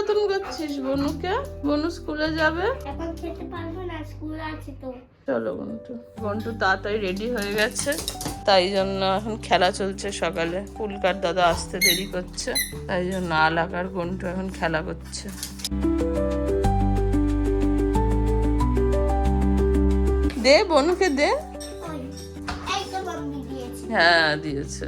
যত্ন করছিস বনুকে? বনু স্কুলে যাবে, এখন খেতে পারবো না, স্কুল আছে তো। চলো বন্টু। বন্টু তাড়াতাড়ি রেডি হয়ে গেছে, তাই জন্য এখন খেলা চলছে। সকালে পুলকার দাদা আসতে দেরি করছে, তাই জন্য আলাক আর বন্টু এখন খেলা করছে। দে বনুকে দে। ওই, এই তো মাম্মি দিয়েছে। হ্যাঁ দিয়েছে।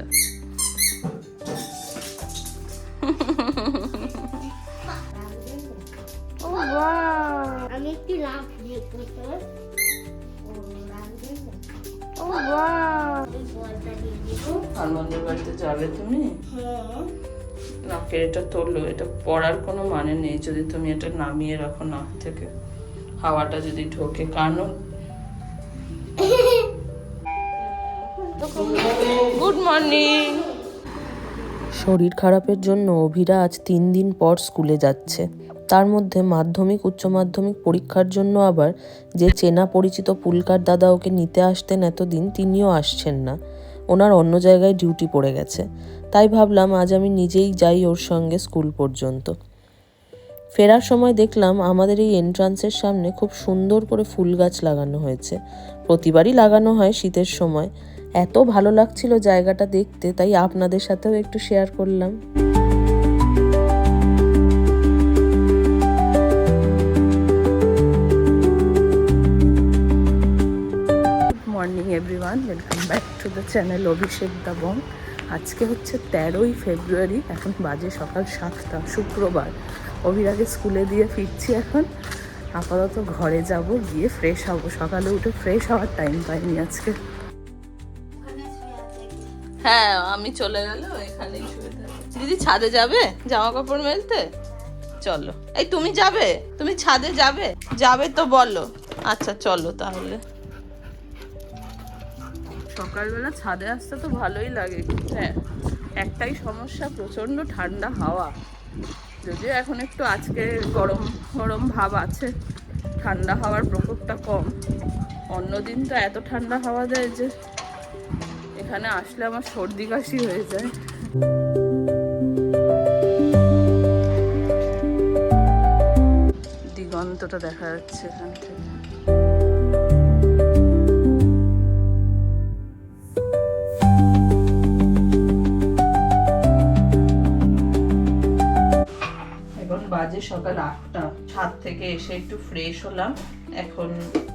ও বাহ, আমি একটু লাভ দিয়ে তো। ও রাখবেন না। ও বাহ। এই বলটা দিয়ে দিব। আনন্দের বাড়িতে যাবে তুমি? হ্যাঁ। নাকে এটা তোলো, এটা পড়ার কোনো মানে নেই যদি তুমি এটা নামিয়ে রাখো নাক থেকে, হাওয়াটা যদি ঢোকে। কারণ গুড মর্নিং। শরীর খারাপের জন্য অভিরা আজ 3 দিন পর স্কুলে যাচ্ছে। তার মধ্যে মাধ্যমিক উচ্চ মাধ্যমিক পরীক্ষার জন্য আবার যে চেনা পরিচিত পুলকার দাদা ওকে নিতে আসতেন এতদিন, তিনিও আসছেন না। ওনার অন্য জায়গায় ডিউটি পড়ে গেছে। তাই ভাবলাম আজ আমি নিজেই যাই ওর সঙ্গে স্কুল পর্যন্ত। ফেরার সময় দেখলাম আমাদের এই এন্ট্রান্সের সামনে খুব সুন্দর করে ফুল গাছ লাগানো হয়েছে। প্রতিবারই লাগানো হয় শীতের সময়। এত ভালো লাগছিল জায়গাটা দেখতে, তাই আপনাদের সাথেও একটু শেয়ার করলাম। Good morning everyone, welcome back to the channel Abhishek Dabang. আজকে হচ্ছে 13ই ফেব্রুয়ারি, এখন বাজে সকাল 7টা, শুক্রবার। অভিরাকে স্কুলে দিয়ে ফিরছি এখন। আপাতত ঘরে যাব, গিয়ে ফ্রেশ হব। সকালে উঠে ফ্রেশ হওয়ার টাইম পাইনি আজকে। হ্যাঁ আমি চলে গেল, এখানেই শুয়ে থাকি। দিদি ছাদে যাবে জামা কাপড় মেলতে? চলো। এই তুমি যাবে? তুমি ছাদে যাবে? যাবে তো বলো। আচ্ছা চলো তাহলে। সকালবেলা ছাদে আসতে তো ভালোই লাগে, হ্যাঁ একটাই সমস্যা, প্রচন্ড ঠান্ডা হাওয়া। যদিও এখন একটু আজকে গরম গরম ভাব আছে, ঠান্ডা হাওয়ার প্রকোপটা কম। অন্যদিন তো এত ঠান্ডা হাওয়া দেয় যে এখানে আসলে আমার সর্দি কাশি হয়ে যায়। দিগন্তটা দেখা যাচ্ছে এখান থেকে। এখন বাজে সকাল 8টা। ছাদ থেকে এসে একটু ফ্রেশ হলাম, এখন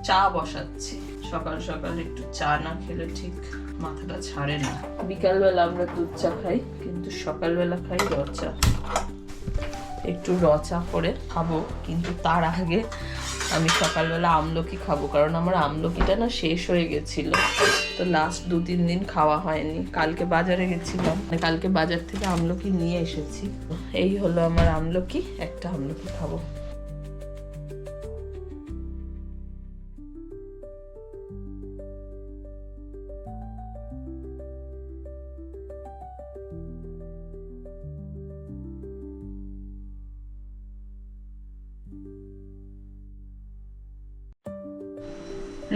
চা বসাচ্ছি। সকাল সকাল একটু চা না খেলে ঠিক মাথাটা ছাড়ে না। বিকালবেলা আমরা দুধ চা খাই, কিন্তু সকালবেলা খাই র চা। একটু র চা করে খাবো, কিন্তু তার আগে আমি সকালবেলা আমলকি খাবো, কারণ আমার আমলকিটা না শেষ হয়ে গেছিল। তো লাস্ট 2-3 দিন খাওয়া হয়নি। কালকে বাজারে গেছিলাম, কালকে বাজার থেকে আমলকি নিয়ে এসেছি। এই হলো আমার আমলকি, একটা আমলকি খাবো।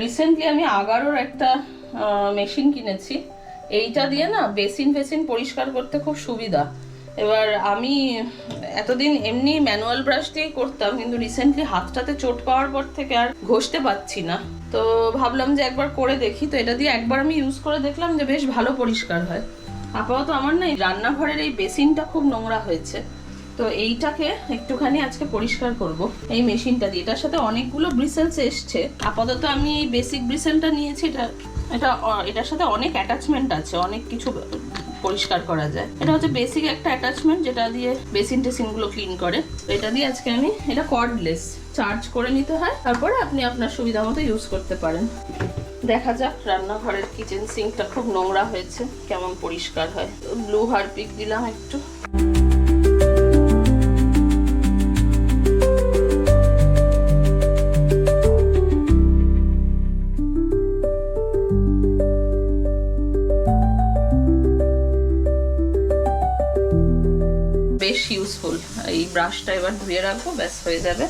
রিসেন্টলি আমি আগারোর একটা মেশিন কিনেছি। এইটা দিয়ে না বেসিন ফেসিন পরিষ্কার করতে খুব সুবিধা। এবার আমি এতদিন এমনি ম্যানুয়াল ব্রাশ দিয়ে করতাম, কিন্তু রিসেন্টলি হাতটাতে চোট পাওয়ার পর থেকে আর ঘষতে পারছি না। তো ভাবলাম যে একবার করে দেখি। তো এটা দিয়ে একবার আমি ইউজ করে দেখলাম যে বেশ ভালো পরিষ্কার হয়। আপাতত আমার না এই রান্নাঘরের এই বেসিনটা খুব নোংরা হয়েছে, তো এইটাকে একটুখানি আজকে পরিষ্কার করব এই মেশিনটা দিয়ে। এটার সাথে অনেকগুলো ব্রিসেলস এসছে। আপাতত আমি এই বেসিক ব্রিসেলটা নিয়েছি। এটার সাথে অনেক অ্যাটাচমেন্ট আছে, অনেক কিছু পরিষ্কার করা যায়। এটা হচ্ছে বেসিক একটা অ্যাটাচমেন্ট যেটা দিয়ে বেসিন টেসিনগুলো ক্লিন করে। তো এটা দিয়ে আজকে আমি, এটা কর্ডলেস, চার্জ করে নিতে হয়, তারপরে আপনি আপনার সুবিধা মতো ইউজ করতে পারেন। দেখা যাক। রান্নাঘরের কিচেন সিঙ্কটা খুব নোংরা হয়েছে, কেমন পরিষ্কার হয়। ব্লু হারপিক দিলাম একটু। বেশ ইউজফুল। এই ব্রাশটা এবার ধুয়ে রাখবো, ব্যাস হয়ে যাবে।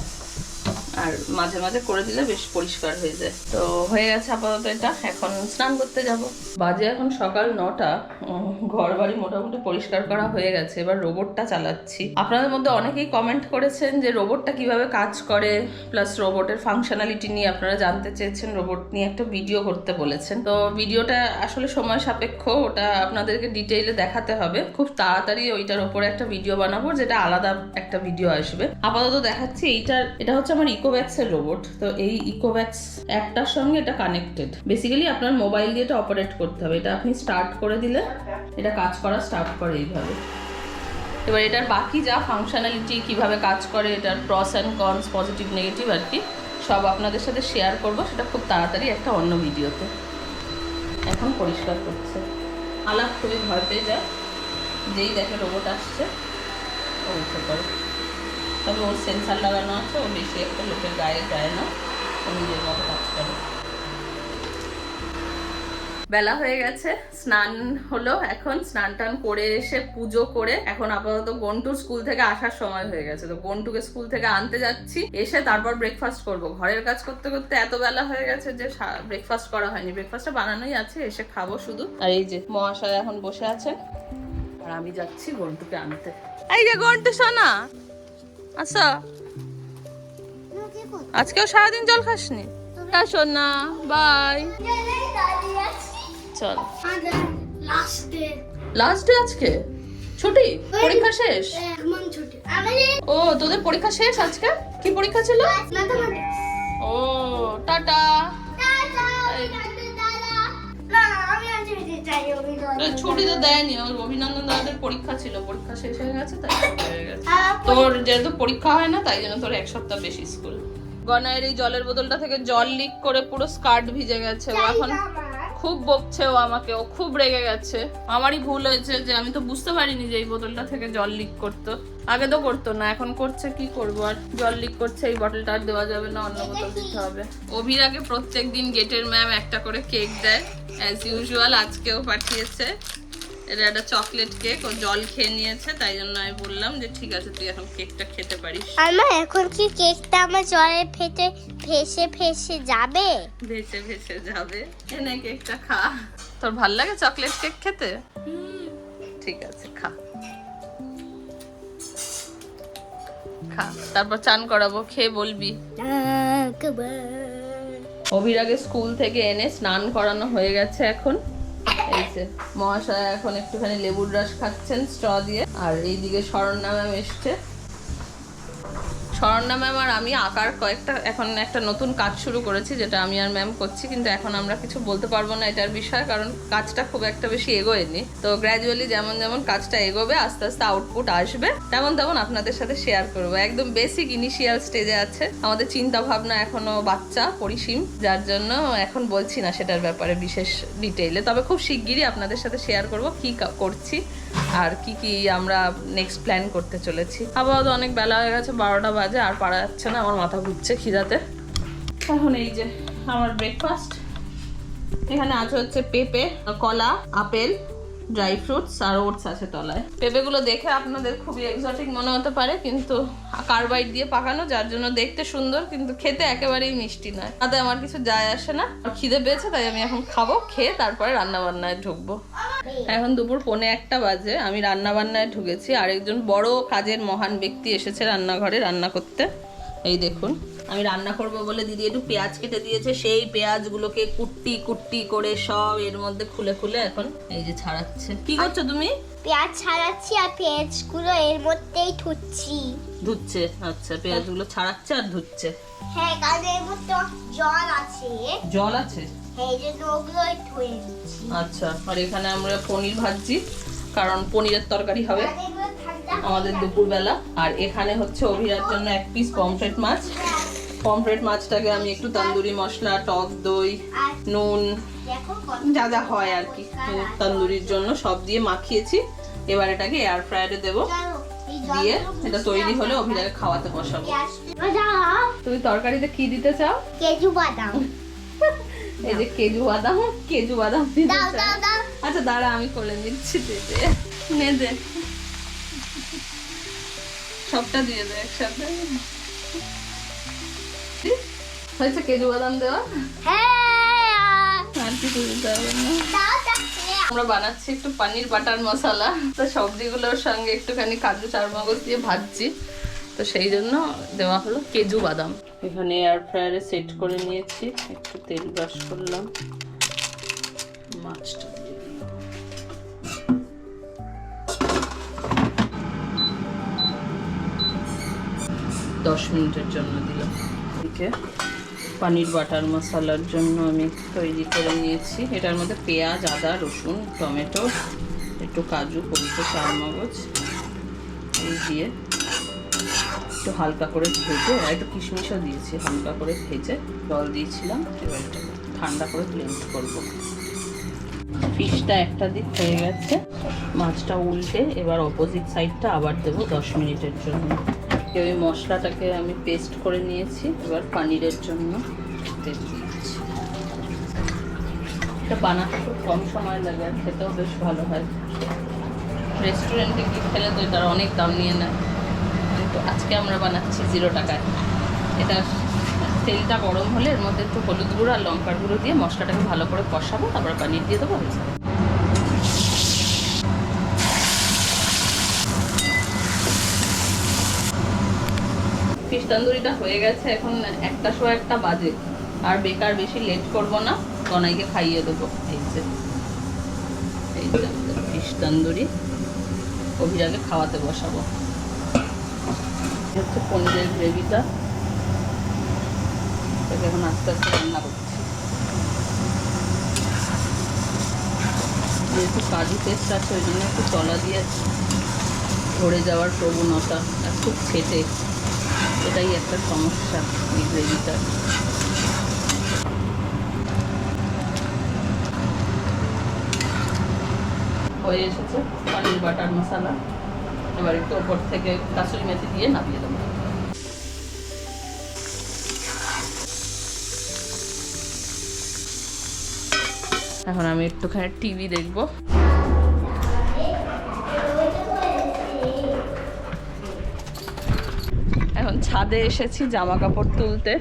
আর মাঝে মাঝে করে দিলে বেশ পরিষ্কার হয়ে যায়। তো হয়ে গেছে আপাতত এটা, এখন স্নান করতে যাব। বাজে এখন সকাল 9টা, ঘর বাড়ি মোটামুটি পরিষ্কার করা হয়ে গেছে, এবার রোবটটা চালাচ্ছি। আপনাদের মধ্যে অনেকেই কমেন্ট করেছেন যে রোবটটা কিভাবে কাজ করে, প্লাস রোবটের ফাংশনালিটি নিয়ে আপনারা জানতে চেয়েছেন, রোবট নিয়ে একটা ভিডিও করতে বলেছেন। তো ভিডিওটা আসলে সময় সাপেক্ষ, ওটা আপনাদেরকে ডিটেইলে দেখাতে হবে। খুব তাড়াতাড়ি ওইটার উপরে একটা ভিডিও বানাবো, যেটা আলাদা একটা ভিডিও আসবে। আপাতত দেখাচ্ছি এটা হচ্ছে আমার ইকোভ্যাক্সের রোবট। তো এই ইকোভ্যাক্স অ্যাপটার সঙ্গে এটা কানেক্টেড। বেসিক্যালি আপনার মোবাইল দিয়ে এটা অপারেট করতে হবে। এটা আপনি স্টার্ট করে দিলে এটা কাজ করা স্টার্ট করে এইভাবে। এবার এটার বাকি যা ফাংশনালিটি, কিভাবে কাজ করে, এটার pros and cons, positive negative আর কি, সব আপনাদের সাথে শেয়ার করব, সেটা খুব তাড়াতাড়ি একটা অন্য ভিডিওতে। এখন পরিষ্কার করছে। আলাপ খুবই ভয় পেয়ে যায়, যেই দেখে রোবট আসছে ও উঠে পড়ে। তবে ওর সেন্সার লাগানো আছে, ও বেশি একটা লোকের গায়ে যায় না, ও নিজের মতো কাজ করে। বেলা হয়ে গেছে, স্নান হলো, এখন স্নান টান করে এসে পুজো করে এখন আপাতত গন্টুর স্কুল থেকে আসার সময় হয়ে গেছে। তো গন্টুকে স্কুল থেকে আনতে যাচ্ছি, এসে তারপর ব্রেকফাস্ট করব। ঘরের কাজ করতে করতে এত বেলা হয়ে গেছে যে ব্রেকফাস্ট করা হয়নি। ব্রেকফাস্টটা বানানোই আছে, এসে খাবো শুধু। আর এই যে মহাশয় এখন বসে আছেন, আর আমি যাচ্ছি গন্টুকে আনতে। এই যে গন্টু সোনা, আচ্ছা আজকেও সারাদিন জল খাসনি? সোনা বাই, চল। লাস্ট ডে আজকে, ছুটি, পরীক্ষা শেষ। ও তোদের পরীক্ষা শেষ আজকে? কি পরীক্ষা ছিল? ও টাটা। ছুটি তো দেয়নি, অভিনন্দন দাদাদের পরীক্ষা ছিল, পরীক্ষা শেষ হয়ে গেছে তাই হয়ে গেছে। তোর যেহেতু পরীক্ষা হয় না তাই জন্য তোর এক সপ্তাহ বেশি স্কুল। গনায়ের এই জলের বোতলটা থেকে জল লিক করে পুরো স্কার্ট ভিজে গেছে। ও এখন খুব বকছে, ও আমাকে, ও খুব রেগে গেছে। আমারই ভুল হয়েছে যে আমি তো বুঝতে পারিনি যে এই বোতলটা থেকে জল লিক করতো। আগে তো করতো না, এখন করছে, কি করবো আর। জল লিক করছে, এই বটলটা আর দেওয়া যাবে না, অন্য বোতল দিতে হবে। অভিরাগে প্রত্যেক দিন গেটের ম্যাম একটা করে কেক দেয় অ্যাজ ইউজুয়াল, আজকেও পাঠিয়েছে। এটা একটা চকলেট কেক, ও জল খেয়ে নিয়েছে, তাই জন্য আমি বললাম যে ঠিক আছে তুই এখন কেকটা খেতে পারিস। আমার এখন কি কেকটা আমার জলে ফেটে ভেসে ভেসে যাবে? ভেসে ভেসে যাবে। এনে কেকটা খা। তোর ভাল লাগে চকলেট কেক খেতে? ঠিক আছে খা খা, তারপর চান করাবো, খেয়ে বলবি। অভিরাগে স্কুল থেকে এনে স্নান করানো হয়ে গেছে এখন। এই যে মহাশয় এখন একটুখানি লেবুর রস খাচ্ছেন স্ট্র দিয়ে। আর এইদিকে শরণ্যা ম্যাম এসছে। শরণ্যা ম্যাম আর আমি আঁকার এখন একটা নতুন কাজ শুরু করেছি, যেটা আমি আর ম্যাম করছি, কিন্তু এখন আমরা কিছু বলতে পারবো না এটার বিষয়ে, কারণ কাজটা খুব একটা বেশি এগোয়নি। তো গ্র্যাজুয়ালি যেমন যেমন কাজটা এগোবে, আস্তে আস্তে আউটপুট আসবে, তেমন তেমন আপনাদের সাথে শেয়ার করবো। একদম বেসিক ইনিশিয়াল স্টেজে আছে আমাদের চিন্তা ভাবনা, এখনো বাচ্চা পরিসীম, যার জন্য এখন বলছি না সেটার ব্যাপারে বিশেষ ডিটেইলে। তবে খুব শিগগিরই আপনাদের সাথে শেয়ার করবো কি করছি আর কি কি আমরা নেক্সট প্ল্যান করতে চলেছি। আপাতত অনেক বেলা হয়ে গেছে, 12টা বাজে, আর পারা যাচ্ছে না, আমার মাথা ঘুরছে খিদাতে। এখন এই যে আমার ব্রেকফাস্ট, এখানে আছে হচ্ছে পেঁপে, কলা, আপেল, ড্রাই ফ্রুটস আর ওটস আছে তলায়। পেঁপেগুলো দেখে আপনাদের খুবই এক্সোটিক মনে হতে পারে, কিন্তু কার্বাইড দিয়ে পাকানো, যার জন্য দেখতে সুন্দর, কিন্তু খেতে একেবারেই মিষ্টি নয়। তাতে আমার কিছু যায় আসে না। খিদে পেয়েছে তাই আমি এখন খাবো, খেয়ে তারপরে রান্না বান্নায় ঢুকবো। এখন দুপুর 1:45 বাজে, আমি রান্না বান্নায় ঢুকেছি। আরেকজন বড় কাজের মহান ব্যক্তি এসেছে রান্নাঘরে রান্না করতে। এই দেখুন, আমি রান্না করব বলে দিদি একটু পেঁয়াজ কেটে দিয়েছে, সেই পেঁয়াজগুলোকে কুট্টি কুট্টি করে সব এর মধ্যে খুলে খুলে এখন এই যে ছাড়াচ্ছে। কি করছো তুমি? পেঁয়াজ ছাড়াচ্ছি আর পেঁয়াজগুলো এর মধ্যেই ধুচ্ছে। আচ্ছা, পেঁয়াজগুলো ছাড়াচ্ছে আর ধুচ্ছে। হ্যাঁ, কারণ এর মধ্যে জল আছে। জল আছে? এই জন্য ওগুলোই ধুয়ে নিচ্ছি। আচ্ছা, আর এখানে আমরা পনির ভাজছি, কারণ পনিরের তরকারি হবে আমাদের দুপুরবেলা। আর এখানে হচ্ছে অভিরার জন্য 1 পিস পমফ্রেট মাছ। পমফ্রেট মাছটাকে আমি একটু তন্দুরি মশলা, টক দই, নুন, যা যা হয় আর কি তন্দুরির জন্য সব দিয়ে মাখিয়েছি। এবার এটাকে এয়ার ফ্রায়ারে দেবো, দিয়ে এটা তৈরি হলে অভিরাকে খাওয়াতে বসাবো। তুমি তরকারিতে কি দিতে চাও? কেজু বাদাম। এই যে কেজু বাদাম দিতে চাও? আচ্ছা দাঁড়া, আমি করে দিচ্ছি। নে দে, সবটা দিয়ে দে একসাথে। হয়েছে কেজু বাদাম দেওয়া? হ্যাঁ আর কিছু দিতে হবে না। দাও দেখতে আমরা বানাচ্ছি একটু পনির বাটার মশলা, তো সবজিগুলোর সঙ্গে একটুখানি কাজু চারমগজ দিয়ে ভাজছি, তো সেই জন্য দেওয়া হলো কেজু বাদাম। এখানে এয়ার ফ্রায়ারে সেট করে নিয়েছি, একটু তেল ব্রাশ করলাম, মাছটা দিয়ে দিলাম। 10 মিনিটের জন্য দিলাম। এদিকে পনির বাটার মশলার জন্য আমি তৈরি করে নিয়েছি। এটার মধ্যে পেঁয়াজ, আদা, রসুন, টমেটো, একটু কাজু, পোস্ত, চারমগজ এই দিয়ে একটু হালকা করে ভেজে, আর একটু কিশমিশও দিয়েছি, হালকা করে ভেজে জল দিয়েছিলাম। এবার এটা ঠান্ডা করে ব্লেন্ড করব। ফিশটা একটা দিক হয়ে গেছে, মাছটা উল্টে এবার অপোজিট সাইডটা আবার দেবো 10 মিনিটের জন্য। ওই মশলাটাকে আমি পেস্ট করে নিয়েছি, এবার পনিরের জন্য তেল দিচ্ছি। এটা বানাতে খুব কম সময় লাগে, আর খেতেও বেশ ভালো হয়। রেস্টুরেন্টে গিয়ে খেলে তো এটার অনেক দাম নিয়ে নেয়, কিন্তু আজকে আমরা বানাচ্ছি 0 টাকায়। এটা তেলটা গরম হলে এর মধ্যে একটু হলুদ গুঁড়ো আর লঙ্কার গুঁড়ো দিয়ে মশলাটাকে ভালো করে কষাবো, তারপর পনির দিয়ে দেবো। ফিশ তন্দুরিটা হয়ে গেছে, এখন 1টা সোয়া 1টা বাজে। আর বেকার বেশি লেট করব না, গনাইকে খাইয়ে দেবো। এই যে ফিশ তন্দুরি অভিরাগে খাওয়াতে বসাবো। হচ্ছে পনিরের গ্রেভিটা, এটাকে এখন আস্তে আস্তে রান্না করছি। যেহেতু কাজু পেস্ট আছে, ওই জন্য একটু তলা দিয়ে ধরে যাওয়ার প্রবণতা, আর খুব ছেটে, এটাই একটা সমস্যা এই গ্রেভিটা। হয়ে এসেছে পনির বাটার মশলা, এবার একটু ওপর থেকে কাসুরি মেথি দিয়ে নামিয়ে দেবো। এখন আমি একটুখানি টিভি দেখবো। এখন ছাদে এসেছি জামা কাপড় তুলতে।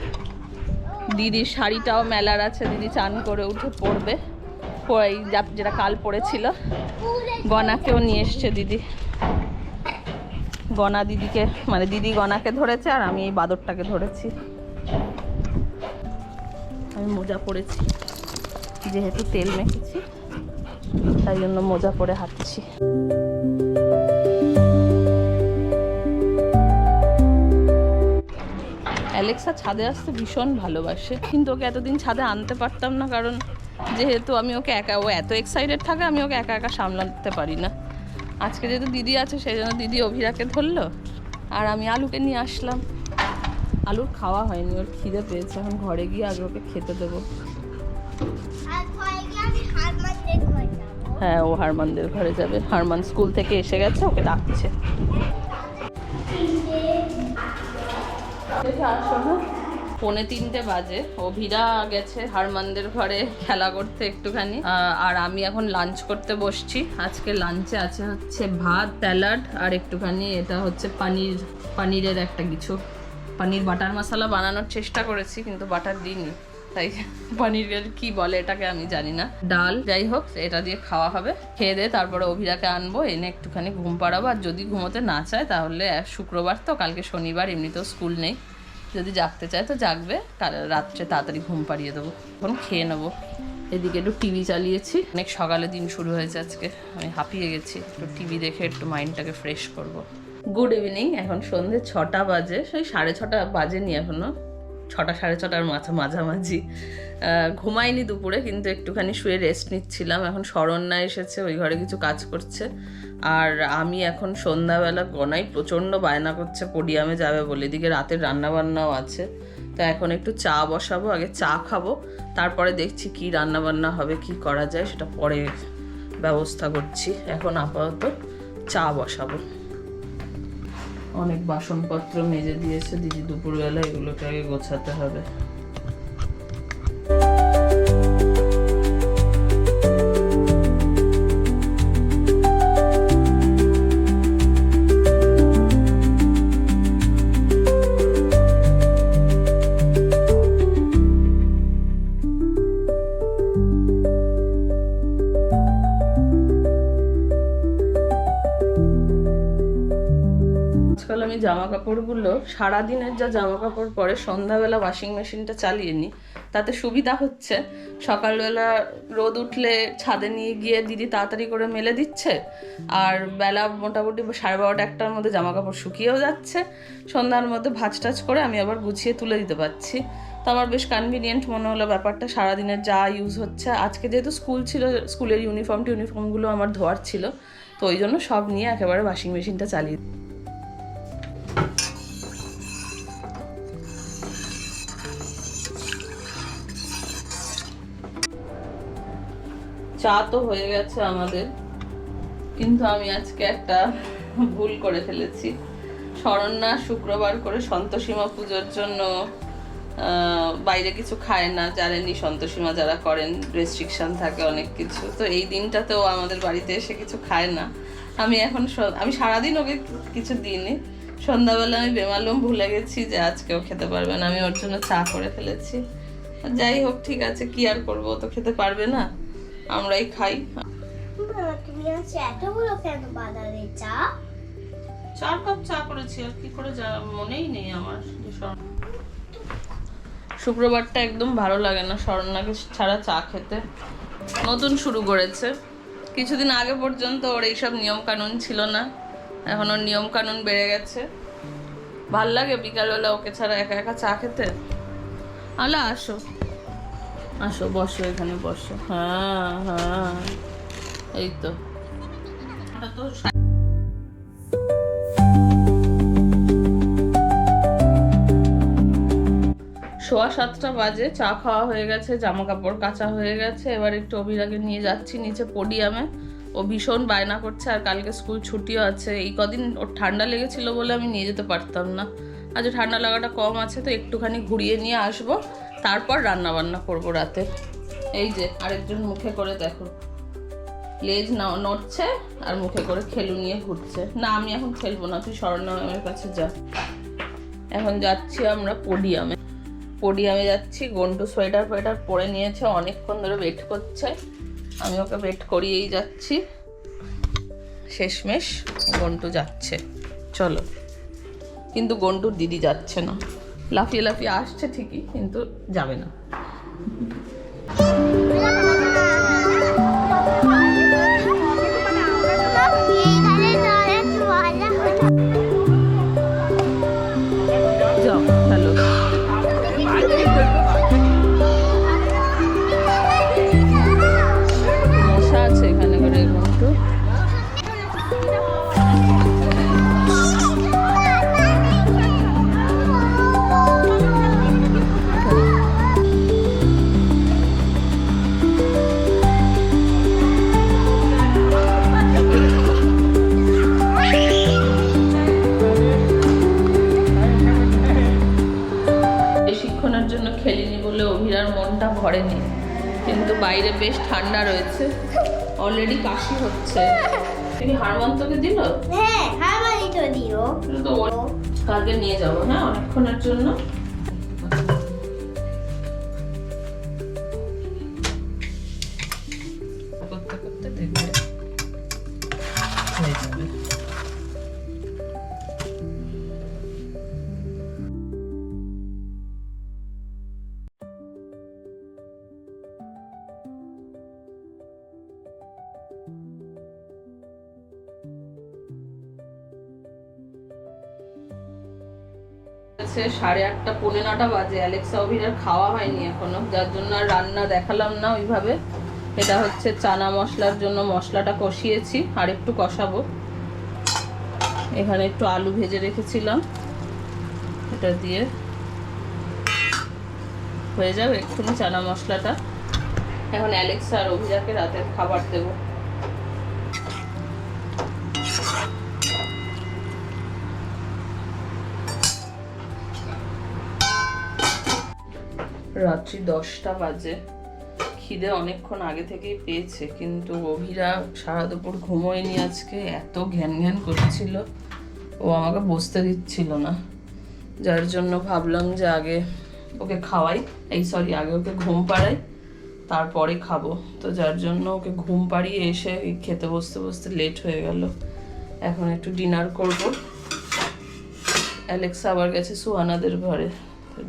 দিদির শাড়িটাও মেলার আছে, দিদি চান করে উঠে পরবে, যেটা কাল পরেছিল। গনাকেও নিয়ে এসছে দিদি, গনা দিদিকে, মানে দিদি গনাকে ধরেছে, আর আমি এই বাদরটাকে ধরেছি। আমি মোজা পরেছি, যেহেতু তেল মেখেছি তাই জন্য মোজা পরে হাঁটছি। অ্যালেক্সা ছাদে আসতে ভীষণ ভালোবাসে, কিন্তু ওকে এতদিন ছাদে আনতে পারতাম না, কারণ যেহেতু আমি ওকে একা, ও এত এক্সাইটেড থাকে, আমি ওকে একা একা সামলাতে পারি না। আজকে যেহেতু দিদি আছে, সেই জন্য দিদি অভিরাকে ধরলো, আর আমি আলুকে নিয়ে আসলাম। আলুর খাওয়া হয়নি, ওর খিদে পেয়েছে, এখন ঘরে গিয়ে আগে ওকে খেতে দেবো। হ্যাঁ, ও হারমানদের ঘরে যাবে, হারমান স্কুল থেকে এসে গেছে, ওকে ডাকছে। পৌনে 3টে বাজে, অভিরা গেছে হারমানদের ঘরে খেলা করতে একটুখানি, আর আমি এখন লাঞ্চ করতে বসছি। আজকে লাঞ্চে আছে হচ্ছে ভাত, স্যালাড, আর একটুখানি এটা হচ্ছে পনিরের একটা কিছু, পনির বাটার মশলা বানানোর চেষ্টা করেছি, কিন্তু বাটার দিইনি, তাই পনিরের কি বলে এটাকে আমি জানি না। ডাল, যাই হোক, এটা দিয়ে খাওয়া হবে। খেয়ে দিয়ে তারপরে অভিরাকে আনবো, এনে একটুখানি ঘুম পাড়াবো। আর যদি ঘুমোতে না চায় তাহলে শুক্রবার তো, কালকে শনিবার, এমনিতেও স্কুল নেই, যদি জাগতে চায় তো জাগবে, কাল রাত্রে তাড়াতাড়ি ঘুম পাড়িয়ে দেবো। এখন খেয়ে নেবো। এদিকে একটু টিভি চালিয়েছি, অনেক সকালে দিন শুরু হয়েছে আজকে, আমি হাঁপিয়ে গেছি। একটু টিভি দেখে একটু মাইন্ডটাকে ফ্রেশ করব। গুড ইভিনিং, এখন সন্ধ্যে 6টা বাজে, সেই 6:30 বাজেনি এখনো, 6টা 6:30টার মাঝামাঝি। ঘুমাইনি দুপুরে, কিন্তু একটুখানি শুয়ে রেস্ট নিচ্ছিলাম। এখন শরণ্যা এসেছে, ওই ঘরে কিছু কাজ করছে, আর আমি এখন সন্ধ্যাবেলা, গনাই প্রচণ্ড বায়না করছে পোডিয়ামে যাবে বলে, এদিকে রাতের রান্নাবান্নাও আছে। তো এখন একটু চা বসাবো, আগে চা খাবো, তারপরে দেখছি কি রান্নাবান্না হবে, কি করা যায় সেটা পরে ব্যবস্থা করছি। এখন আপাতত চা বসাবো। অনেক বাসনপত্র মেজে দিয়েছে দিদি দুপুরবেলা, এগুলোকে আগে গোছাতে হবে। জামা কাপড়গুলো সারাদিনের যা জামা কাপড় পরে সন্ধ্যাবেলা ওয়াশিং মেশিনটা চালিয়ে নিই, তাতে সুবিধা হচ্ছে সকালবেলা রোদ উঠলে ছাদে নিয়ে গিয়ে দিদি তাড়াতাড়ি করে মেলে দিচ্ছে, আর বেলা মোটামুটি 12:30 একটার মধ্যে জামা কাপড় শুকিয়েও যাচ্ছে, সন্ধ্যার মধ্যে ভাঁজ টাজ করে আমি আবার গুছিয়ে তুলে দিতে পারছি। তো আমার বেশ কনভিনিয়েন্ট মনে হলো ব্যাপারটা, সারাদিনের যা ইউজ হচ্ছে। আজকে যেহেতু স্কুল ছিল, স্কুলের ইউনিফর্মগুলো আমার ধোয়ার ছিল, তো ওই জন্য সব নিয়ে একেবারে ওয়াশিং মেশিনটা চালিয়ে। চা তো হয়ে গেছে আমাদের, কিন্তু আমি আজকে একটা ভুল করে ফেলেছি। শরণ্যা শুক্রবার করে সন্তোষীমা পুজোর জন্য বাইরে কিছু খায় না, জানেনই সন্তোষীমা যারা করেন রেস্ট্রিকশন থাকে অনেক কিছু, তো এই দিনটাতেও আমাদের বাড়িতে এসে কিছু খায় না। আমি সারাদিন ওকে কিছু দিইনি, সন্ধ্যাবেলা আমি বেমালুম ভুলে গেছি যে আজকেও খেতে পারবে না, আমি ওর জন্য চা করে ফেলেছি। যাই হোক, ঠিক আছে, কি আর করবো, তো খেতে পারবে না, আমরাই খাই। তুমি আজ এতগুলো কেন বানালে চা? 4 কাপ চা করেছি, আর কি করে মনেই নেই আমার। শুক্রবারটা একদম ভালো লাগে না শরণ্যাকে ছাড়া চা খেতে। নতুন শুরু করেছে, কিছুদিন আগে পর্যন্ত ওর এইসব নিয়ম কানুন ছিল না, এখন ওর নিয়ম কানুন বেড়ে গেছে। ভাল লাগে বিকালবেলা ওকে ছাড়া একা একা চা খেতে। আলা আসো আসো, বসো, এখানে বসো। হ্যাঁ হ্যাঁ, এই তো। সোয়া 7টা বাজে, চা খাওয়া হয়ে গেছে, জামা কাপড় কাচা হয়ে গেছে। এবার একটু অভিরাগে নিয়ে যাচ্ছি নিচে পোডিয়ামে। ও ভীষণ বায়না করছে, আর কালকে স্কুল ছুটিও আছে। এই কদিন ওর ঠান্ডা লেগেছিল বলে আমি নিয়ে যেতে পারতাম না, আজ ঠান্ডা লাগাটা কম আছে, তো একটুখানি ঘুরিয়ে নিয়ে আসবো, তারপর রান্না বান্না করবো রাতে। এই যে আরেকজন মুখে করে দেখো, লেজ নড়ছে আর মুখে করে খেলু নিয়ে ঘুরছে। না, আমি এখন খেলবো না, তুই শরণ্যা ম্যামের কাছে যা। এখন যাচ্ছি আমরা পোডিয়ামে যাচ্ছি। গন্টু সোয়েটার পরে নিয়েছে, অনেকক্ষণ ধরে ওয়েট করছে, আমি ওকে ওয়েট করিয়েই যাচ্ছি। শেষমেশ গন্টু যাচ্ছে, চলো। কিন্তু গন্টুর দিদি যাচ্ছে না, লাফিয়ে লাফিয়ে আসছে ঠিকই, কিন্তু যাবে না। যাও, হ্যালো। মশা আছে এখানে করে গন্টু। বেশিক্ষণের জন্য খেলিনি বলে অভিরার মনটা ভরেনি, কিন্তু বাইরে বেশ ঠান্ডা রয়েছে, অলরেডি কাশি হচ্ছে। তুমি হারমন্তকে দিল? হ্যাঁ, হারমানি তো দিও। তো কালকে নিয়ে যাবো, হ্যাঁ, অনেকক্ষণের জন্য। করতে করতে দেখবে হয়ে যাবে। আছে 8:30 পৌনে 9টা বাজে। অ্যালেক্সা অভিরার খাওয়া হয়নি এখনো, যার জন্য আর রান্না দেখালাম না ওইভাবে। এটা হচ্ছে চানা মশলার জন্য মশলাটা কষিয়েছি, আর একটু কষাবো। এখানে একটু আলু ভেজে রেখেছিলাম, এটা দিয়ে হয়ে যাবে এক্ষুনি চানা মশলাটা। এখন অ্যালেক্সা আর অভিরাকে রাতের খাবার দেবো। রাত্রি 10টা বাজে, খিদে অনেকক্ষণ আগে থেকেই পেয়েছে, কিন্তু অভিরা সারা দুপুর ঘুমোয়নি আজকে, এত ঘ্যান করছিল, ও আমাকে বসতে দিচ্ছিল না, যার জন্য ভাবলাম যে আগে ওকে খাওয়াই, আগে ওকে ঘুম পাড়াই, তারপরে খাবো। তো যার জন্য ওকে ঘুম পাড়িয়ে এসে খেতে বসতে লেট হয়ে গেল। এখন একটু ডিনার করব। অ্যালেক্সা আবার গেছে সুহানাদের ঘরে।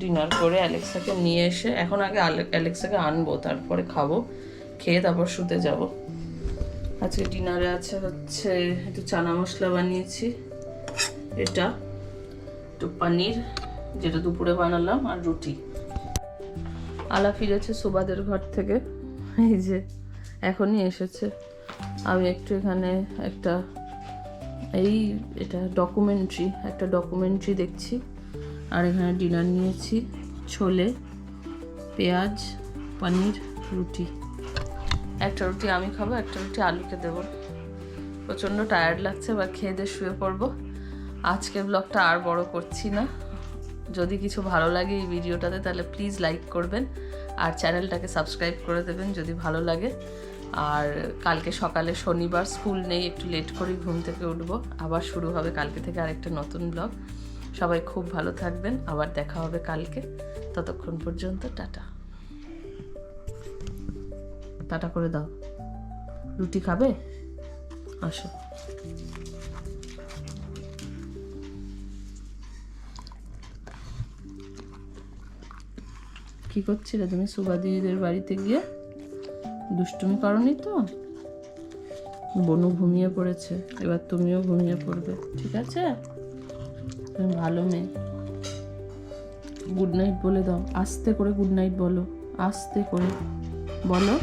ডিনার করে অ্যালেক্সাকে নিয়ে এসে, এখন আগে অ্যালেক্সাকে আনবো, তারপরে খাবো, খেয়ে তারপর শুতে যাব। আজকে ডিনারে আছে হচ্ছে একটু চানা মশলা বানিয়েছি, এটা একটু পনির যেটা দুপুরে বানালাম, আর রুটি। আলা ফিরেছে সুবাদের ঘর থেকে, এই যে এখনই এসেছে। আমি একটু এখানে এটা ডকুমেন্টারি দেখছি। আর এখানে ডিনার নিয়েছি, ছোলে, পেঁয়াজ, পনির, রুটি। একটা রুটি আমি খাবো, একটা রুটি আলুকে দেবো। প্রচণ্ড টায়ার্ড লাগছে, বা খেয়ে দিয়ে শুয়ে পড়বো। আজকের ব্লগটা আর বড় করছি না। যদি কিছু ভালো লাগে এই ভিডিওটাতে তাহলে প্লিজ লাইক করবেন, আর চ্যানেলটাকে সাবস্ক্রাইব করে দেবেন যদি ভালো লাগে। আর কালকে সকালে শনিবার, স্কুল নেই, একটু লেট করেই ঘুম থেকে উঠবো। আবার শুরু হবে কালকে থেকে আরেকটা নতুন ব্লগ। সবাই খুব ভালো থাকবেন, আবার দেখা হবে কালকে। ততক্ষণ পর্যন্ত টাটা। টাটা করে দাও। রুটি খাবে? আসো। কি করছিলে তুমি সুভা দিদিদের বাড়িতে গিয়ে? দুষ্টুমি করনি তো? বনু ঘুমিয়ে পড়েছে, এবার তুমিও ঘুমিয়ে পড়বে, ঠিক আছে? তুমি ভালো মেয়ে। গুড নাইট বলে দাও, আস্তে করে গুড নাইট বলো, আস্তে করে বলো।